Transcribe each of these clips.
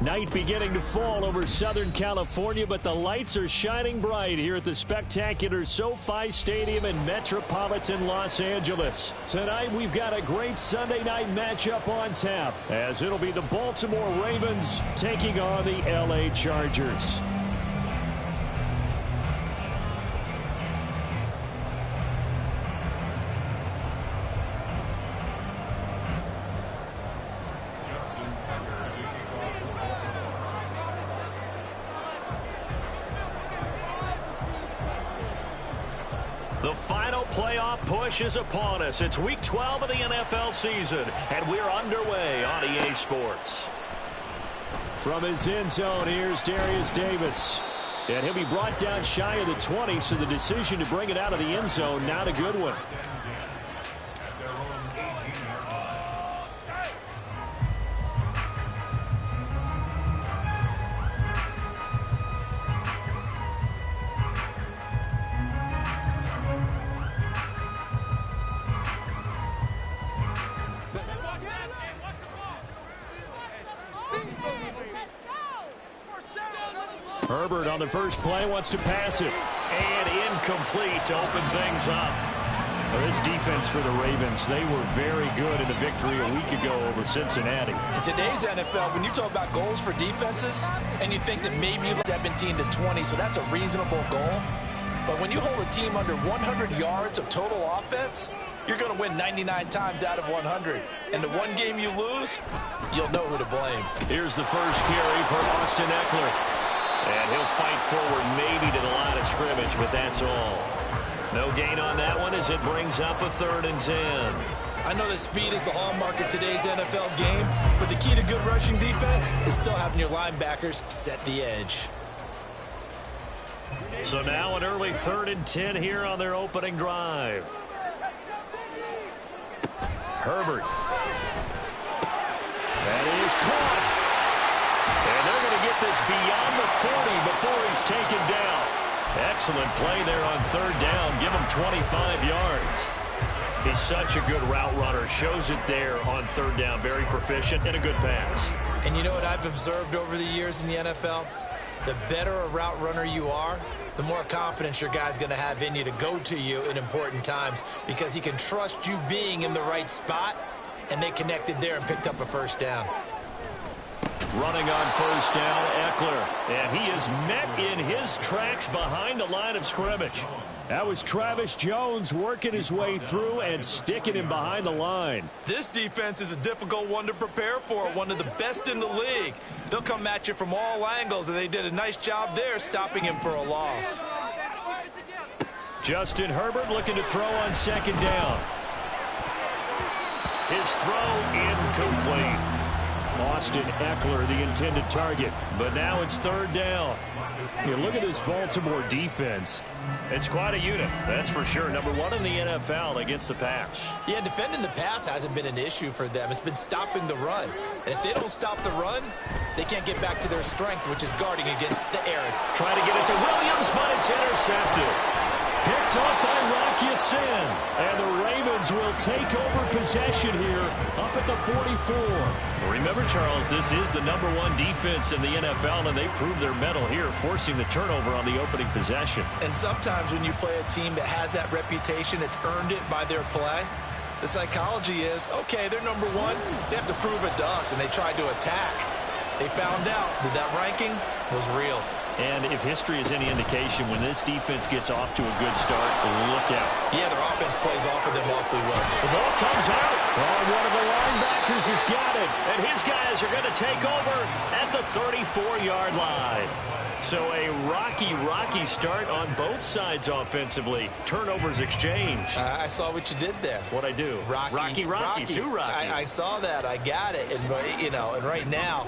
Night beginning to fall over Southern California, but the lights are shining bright here at the spectacular SoFi Stadium in metropolitan Los Angeles. Tonight, we've got a great Sunday night matchup on tap, as it'll be the Baltimore Ravens taking on the LA Chargers. The final playoff push is upon us. It's Week 12 of the NFL season, and we're underway on EA Sports. From his end zone, here's Darius Davis. And he'll be brought down shy of the 20, so the decision to bring it out of the end zone, not a good one. Herbert on the first play wants to pass it. And incomplete to open things up. Well, this defense for the Ravens, they were very good in the victory a week ago over Cincinnati. In today's NFL, when you talk about goals for defenses, and you think that maybe 17 to 20, so that's a reasonable goal. But when you hold a team under 100 yards of total offense, you're going to win 99 times out of 100. And the one game you lose, you'll know who to blame. Here's the first carry for Austin Eckler. And he'll fight forward maybe to the line of scrimmage, but that's all. No gain on that one as it brings up a 3rd and 10. I know that speed is the hallmark of today's NFL game, but the key to good rushing defense is still having your linebackers set the edge. So now an early 3rd and 10 here on their opening drive. Herbert. That is caught. And they're going to get this beyond the 40 before he's taken down. Excellent play there on 3rd down. Give him 25 yards. He's such a good route runner. Shows it there on 3rd down. Very proficient and a good pass. And you know what I've observed over the years in the NFL? The better a route runner you are, the more confidence your guy's going to have in you to go to you in important times because he can trust you being in the right spot, and they connected there and picked up a 1st down. Running on 1st down, Eckler. And he is met in his tracks behind the line of scrimmage. That was Travis Jones working his way through and sticking him behind the line. This defense is a difficult one to prepare for, one of the best in the league. They'll come at you from all angles, and they did a nice job there stopping him for a loss. Justin Herbert looking to throw on 2nd down. His throw incomplete. Austin Eckler, the intended target. But now it's third down. You look at this Baltimore defense. It's quite a unit, that's for sure. Number one in the NFL against the pass. Yeah, defending the pass hasn't been an issue for them. It's been stopping the run. And if they don't stop the run, they can't get back to their strength, which is guarding against the air. Trying to get it to Williams, but it's intercepted. Picked up by Rocky Sin. And the Ravens will take over possession here up at the 44. Remember, Charles, this is the number one defense in the NFL, and they proved their mettle here, forcing the turnover on the opening possession. And sometimes when you play a team that has that reputation, it's earned it by their play. The psychology is, okay, they're number one. They have to prove it to us, and they tried to attack. They found out that that ranking was real. And if history is any indication, when this defense gets off to a good start, look out. Yeah, their offense plays off of them awfully well. The ball comes out. Oh, one of the linebackers has got it. And his guys are going to take over at the 34-yard line. So a rocky start on both sides offensively. Turnovers exchanged. I saw what you did there. What'd I do? Rocky. Two Rockies. I saw that. I got it. And, you know, and right now,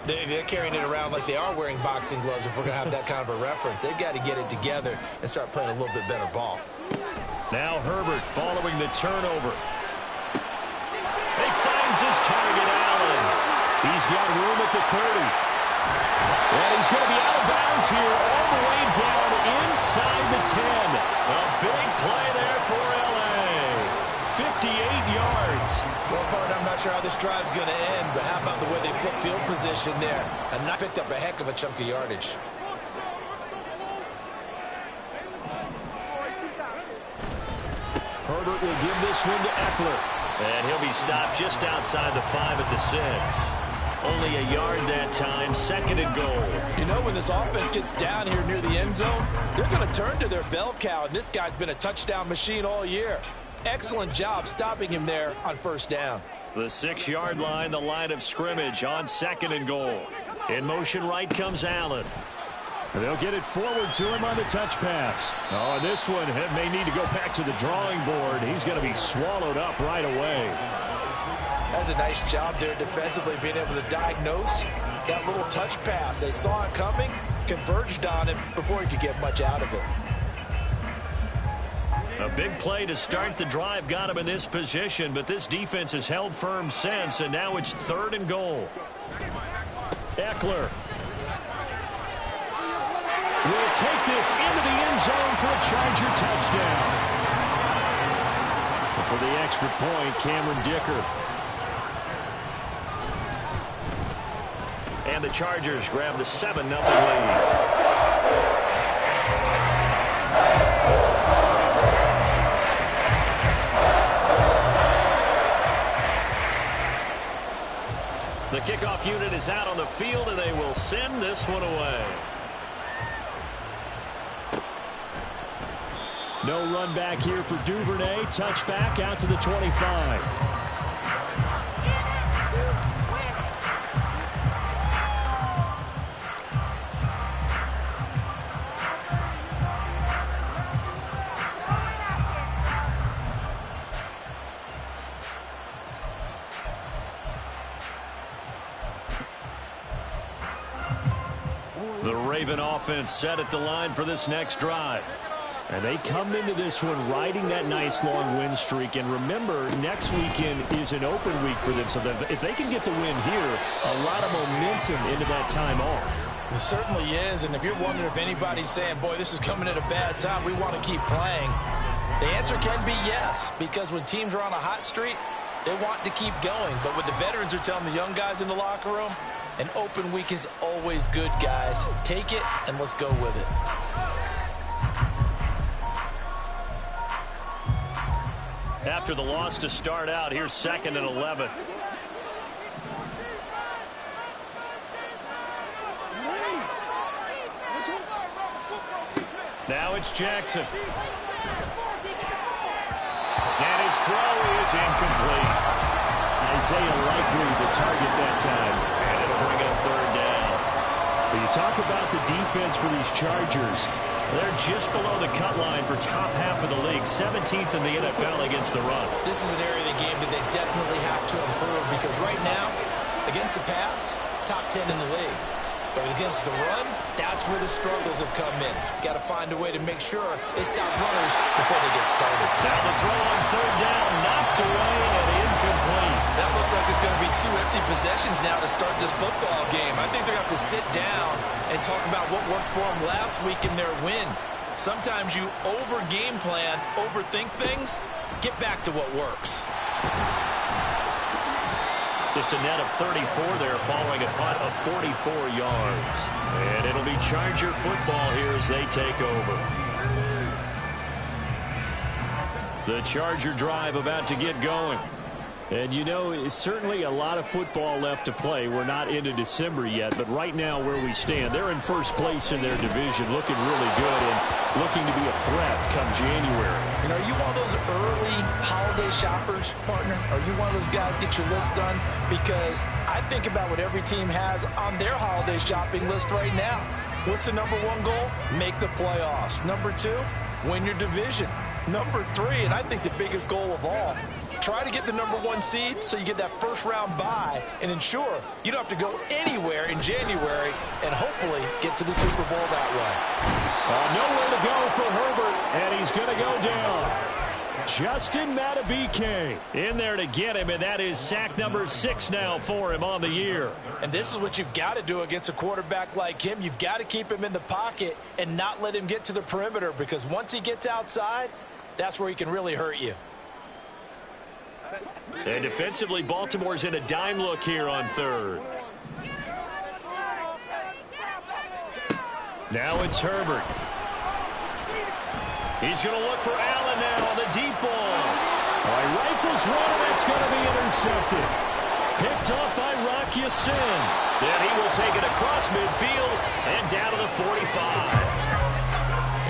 they're carrying it around like they are wearing boxing gloves if we're going to have that kind of a reference. They've got to get it together and start playing a little bit better ball. Now Herbert following the turnover. He finds his target, Allen. He's got room at the 30. And he's going to be out of bounds here all the way down inside the 10. A big play there for L.A. 58 yards. Well, partner, I'm not sure how this drive's going to end, but how about the way they flip field position there? And not picked up a heck of a chunk of yardage. Herbert will give this one to Eckler. And he'll be stopped just outside the 5 at the 6. Only a yard that time, second and goal. You know, when this offense gets down here near the end zone, they're going to turn to their bell cow, and this guy's been a touchdown machine all year. Excellent job stopping him there on first down. The 6-yard line, the line of scrimmage on second and goal. In motion right comes Allen. They'll get it forward to him on the touch pass. Oh, this one may need to go back to the drawing board. He's going to be swallowed up right away. That's a nice job there defensively, being able to diagnose that little touch pass. They saw it coming, converged on it before he could get much out of it. A big play to start the drive got him in this position, but this defense has held firm since, and now it's third and goal. Eckler will take this into the end zone for a Charger touchdown. And for the extra point, Cameron Dicker. And the Chargers grab the 7-0 lead. The kickoff unit is out on the field, and they will send this one away. No run back here for Duvernay. Touchback out to the 25. The Raven offense set at the line for this next drive. And they come into this one riding that nice long win streak. And remember, next weekend is an open week for them. So if they can get the win here, a lot of momentum into that time off. It certainly is. And if you're wondering if anybody's saying, boy, this is coming at a bad time, we want to keep playing, the answer can be yes. Because when teams are on a hot streak, they want to keep going. But what the veterans are telling the young guys in the locker room, an open week is always good, guys. Take it, and let's go with it. After the loss to start out, here's 2nd and 11. Now it's Jackson. And his throw is incomplete. Isaiah likely the target that time. And it'll bring up third down. But you talk about the defense for these Chargers. They're just below the cut line for top half of the league. 17th in the NFL against the run. This is an area of the game that they definitely have to improve because right now, Against the pass, top 10 in the league. But against the run, that's where the struggles have come in. Got to find a way to make sure they stop runners before they get started. Now the throw on third down, knocked away and incomplete. That looks like it's going to be 2 empty possessions now to start this football game. I think they're going to have to sit down and talk about what worked for them last week in their win. Sometimes you over-game plan, overthink things. Get back to what works. Just a net of 34 there following a punt of 44 yards. And it'll be Charger football here as they take over. The Charger drive about to get going. And, you know, it's certainly a lot of football left to play. We're not into December yet, but right now where we stand, they're in first place in their division, looking really good and looking to be a threat come January. And are you one of those early holiday shoppers, partner? Are you one of those guys get your list done? Because I think about what every team has on their holiday shopping list right now. What's the number 1 goal? Make the playoffs. Number 2, win your division. Number 3, and I think the biggest goal of all, try to get the number 1 seed so you get that first-round bye and ensure you don't have to go anywhere in January and hopefully get to the Super Bowl that way. Nowhere to go for Herbert, and he's going to go down. Justin Madubuike in there to get him, and that is sack number 6 now for him on the year. And this is what you've got to do against a quarterback like him. You've got to keep him in the pocket and not let him get to the perimeter, because once he gets outside, that's where he can really hurt you. And defensively, Baltimore's in a dime look here on third. Now it's Herbert. He's going to look for Allen now on the deep ball. He rifles one, and that's going to be intercepted. Picked off by Rock Ya-Sin. Then he will take it across midfield and down to the 45.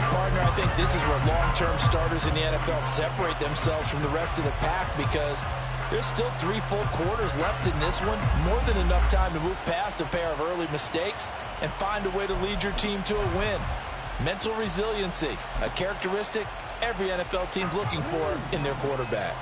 Partner, I think this is where long-term starters in the NFL separate themselves from the rest of the pack, because there's still 3 full quarters left in this one. More than enough time to move past a pair of early mistakes and find a way to lead your team to a win. Mental resiliency, a characteristic every NFL team's looking for in their quarterback.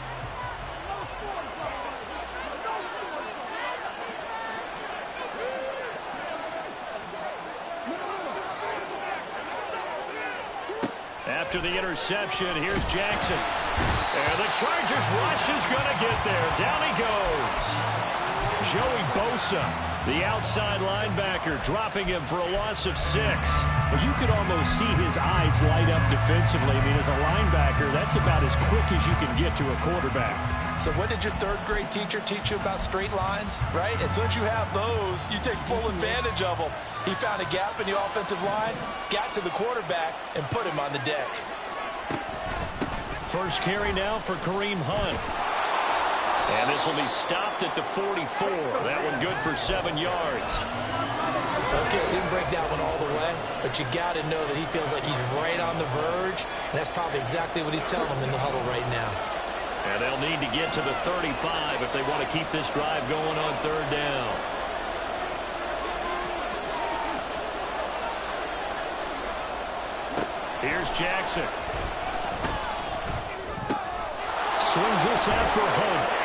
After the interception, here's Jackson. And the Chargers rush is going to get there. Down he goes. Joey Bosa, the outside linebacker, dropping him for a loss of 6. But you could almost see his eyes light up defensively. I mean, as a linebacker, that's about as quick as you can get to a quarterback. So what did your 3rd grade teacher teach you about straight lines, right? As soon as you have those, you take full advantage of them. He found a gap in the offensive line, got to the quarterback, and put him on the deck. First carry now for Kareem Hunt. And this will be stopped at the 44. That one good for 7 yards. Okay, he didn't break that one all the way, but you got to know that he feels like he's right on the verge, and that's probably exactly what he's telling them in the huddle right now. And they'll need to get to the 35 if they want to keep this drive going on 3rd down. Here's Jackson. Swings this out for Hunt.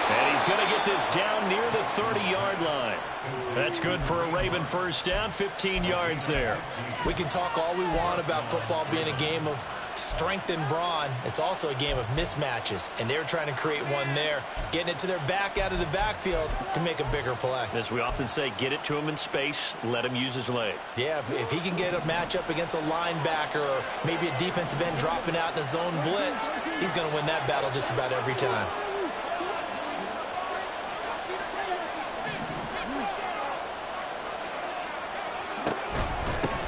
And he's going to get this down near the 30-yard line. That's good for a Raven first down, 15 yards there. We can talk all we want about football being a game of strength and brawn. It's also a game of mismatches, and they're trying to create one there, getting it to their back out of the backfield to make a bigger play. As we often say, get it to him in space, let him use his leg. Yeah, if he can get a matchup against a linebacker or maybe a defensive end dropping out in a zone blitz, he's going to win that battle just about every time.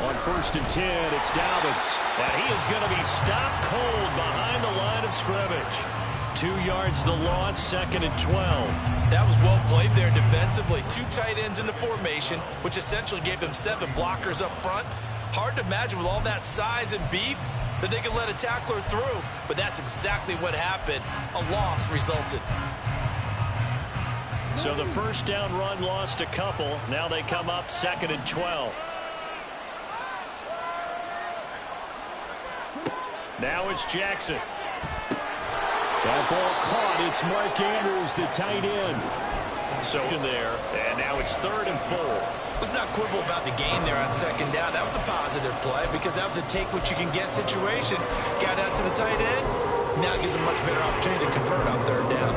On 1st and 10, it's Dobbins. And he is going to be stopped cold behind the line of scrimmage. 2 yards the loss, 2nd and 12. That was well played there defensively. 2 tight ends in the formation, which essentially gave them 7 blockers up front. Hard to imagine with all that size and beef that they could let a tackler through. But that's exactly what happened. A loss resulted. So the first down run lost a couple. Now they come up 2nd and 12. Now it's Jackson. That ball caught. It's Mark Andrews, the tight end. So in there, and now it's 3rd and 4. Let's not quibble about the gain there on 2nd down. That was a positive play because that was a take-what-you-can-get situation. Got out to the tight end. Now it gives a much better opportunity to convert on 3rd down.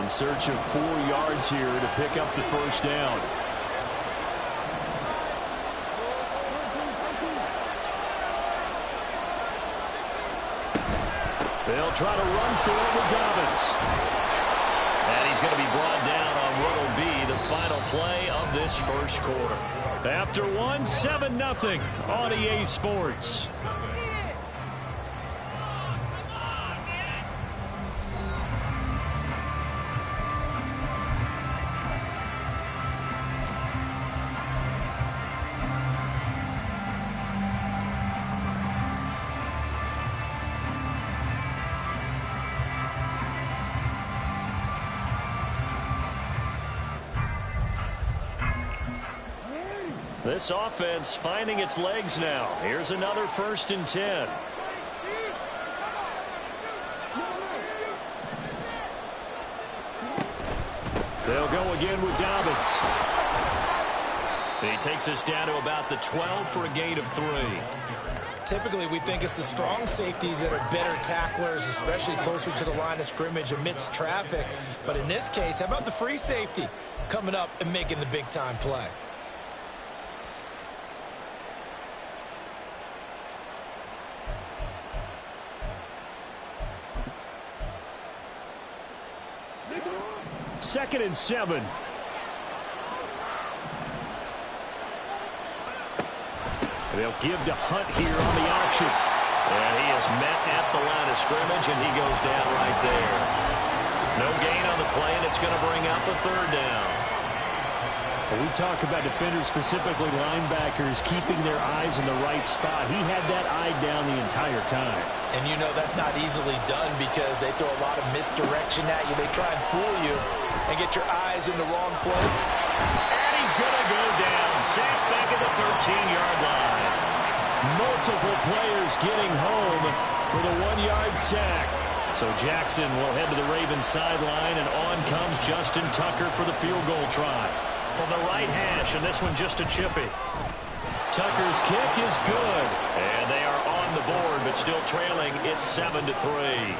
In search of 4 yards here to pick up the 1st down. They'll try to run through it with Dobbins. And he's going to be brought down on what will be the final play of this 1st quarter. After 7-0 on EA Sports. This offense finding its legs now. Here's another 1st and 10. They'll go again with Dobbins. He takes us down to about the 12 for a gain of 3. Typically, we think it's the strong safeties that are better tacklers, especially closer to the line of scrimmage amidst traffic. But in this case, how about the free safety coming up and making the big-time play? Second and 7. They'll give to Hunt here on the option. And he is met at the line of scrimmage, and he goes down right there. No gain on the play, and it's going to bring up a 3rd down. Well, we talk about defenders, specifically linebackers, keeping their eyes in the right spot. He had that eye down the entire time. And you know that's not easily done because they throw a lot of misdirection at you. They try and fool you and get your eyes in the wrong place. And he's going to go down. Sacked back at the 13-yard line. Multiple players getting home for the 1-yard sack. So Jackson will head to the Ravens sideline, and on comes Justin Tucker for the field goal try. From the right hash, and this one just a chippy. Tucker's kick is good, and they are on the board, but still trailing. It's 7-3.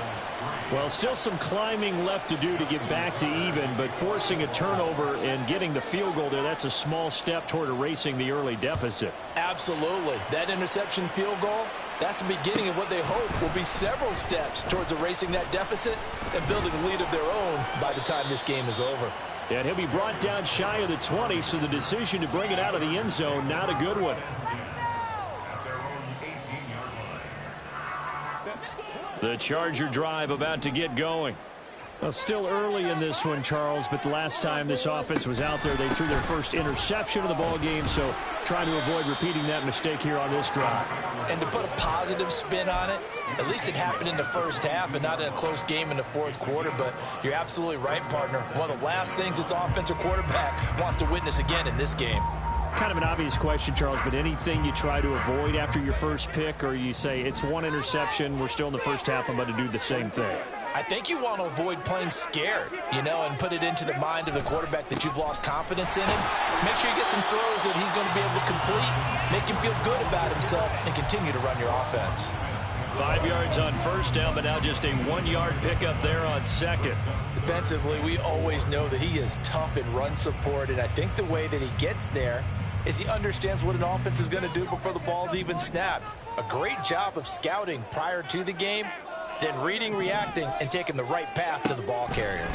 Well, still some climbing left to do to get back to even, but forcing a turnover and getting the field goal there, that's a small step toward erasing the early deficit. Absolutely. That interception field goal, that's the beginning of what they hope will be several steps towards erasing that deficit and building a lead of their own by the time this game is over. And he'll be brought down shy of the 20, so the decision to bring it out of the end zone, not a good one. The Charger drive about to get going. Well, still early in this one, Charles, but the last time this offense was out there, they threw their first interception of the ball game, so trying to avoid repeating that mistake here on this drive. And to put a positive spin on it, at least it happened in the first half and not in a close game in the 4th quarter, but you're absolutely right, partner. One of the last things this offensive quarterback wants to witness again in this game. Kind of an obvious question, Charles, but anything you try to avoid after your first pick, or you say it's one interception, we're still in the first half, I'm about to do the same thing? I think you want to avoid playing scared, and put it into the mind of the quarterback that you've lost confidence in him. Make sure you get some throws that he's going to be able to complete, make him feel good about himself, and continue to run your offense. 5 yards on 1st down, but now just a 1-yard pickup there on 2nd. Defensively, we always know that he is tough in run support, and I think the way that he gets there is he understands what an offense is going to do before the ball's even snapped. A great job of scouting prior to the game, then reading, reacting, and taking the right path to the ball carrier.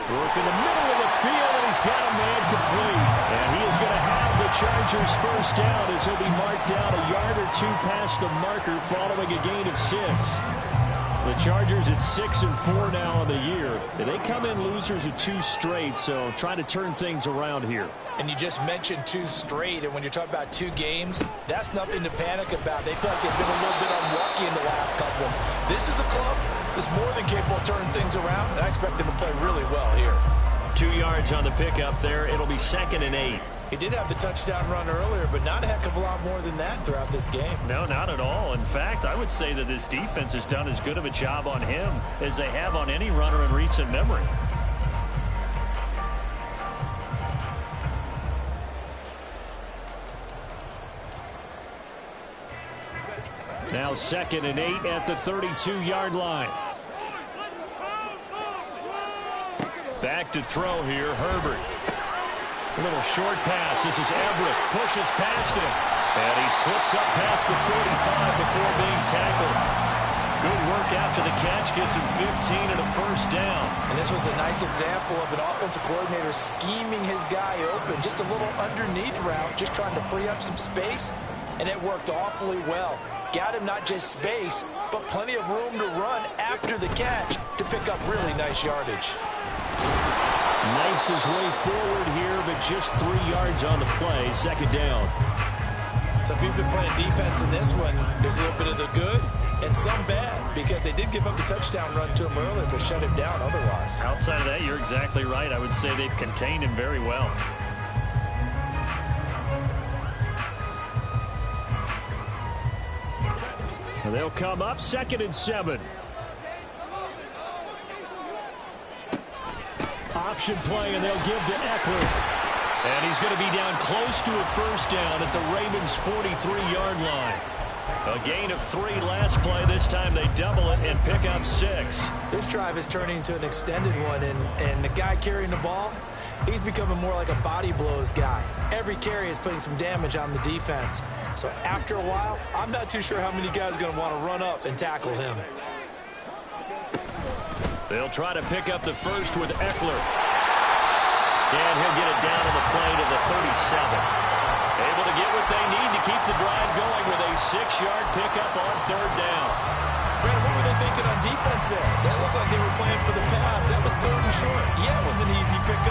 Work in the middle of the field, and he's got a man complete. And he is going to have the Chargers 1st down as he'll be marked down a yard or 2 past the marker following a gain of 6. The Chargers at 6-4 now on the year. They come in losers of 2 straight, so trying to turn things around here. And you just mentioned 2 straight, and when you're talking about 2 games, that's nothing to panic about. They feel like they've been a little bit unlucky in the last couple. This is a club that's more than capable of turning things around, and I expect them to play really well here. 2 yards on the pickup there. It'll be 2nd and 8. He did have the touchdown run earlier, but not a heck of a lot more than that throughout this game. No, not at all. In fact, I would say that this defense has done as good of a job on him as they have on any runner in recent memory. Now 2nd and 8 at the 32-yard line. Back to throw here, Herbert. A little short pass. This is Everett. Pushes past him. And he slips up past the 45 before being tackled. Good work after the catch. Gets him 15 and a first down. And this was a nice example of an offensive coordinator scheming his guy open. Just a little underneath route, just trying to free up some space. And it worked awfully well. Got him not just space, but plenty of room to run after the catch to pick up really nice yardage. Nice his way forward here, but just 3 yards on the play. 2nd down. So if you've been playing defense in this one, there's a little bit of the good and some bad, because they did give up the touchdown run to him earlier, but shut him down otherwise. Outside of that, you're exactly right. I would say they've contained him very well. And they'll come up 2nd and 7. Option play, and they'll give to Eckler. And he's going to be down close to a first down at the Ravens' 43-yard line. A gain of 3 last play. This time they double it and pick up 6. This drive is turning into an extended one, and the guy carrying the ball, he's becoming more like a body blows guy. Every carry is putting some damage on the defense. So after a while, I'm not too sure how many guys are going to want to run up and tackle him. They'll try to pick up the first with Eckler. And he'll get it down on the play to the 37. Able to get what they need to keep the drive going with a 6-yard pickup on 3rd down. Brandon, what were they thinking on defense there? They looked like they were playing for the pass. That was 3rd and short. Yeah, it was an easy pickup.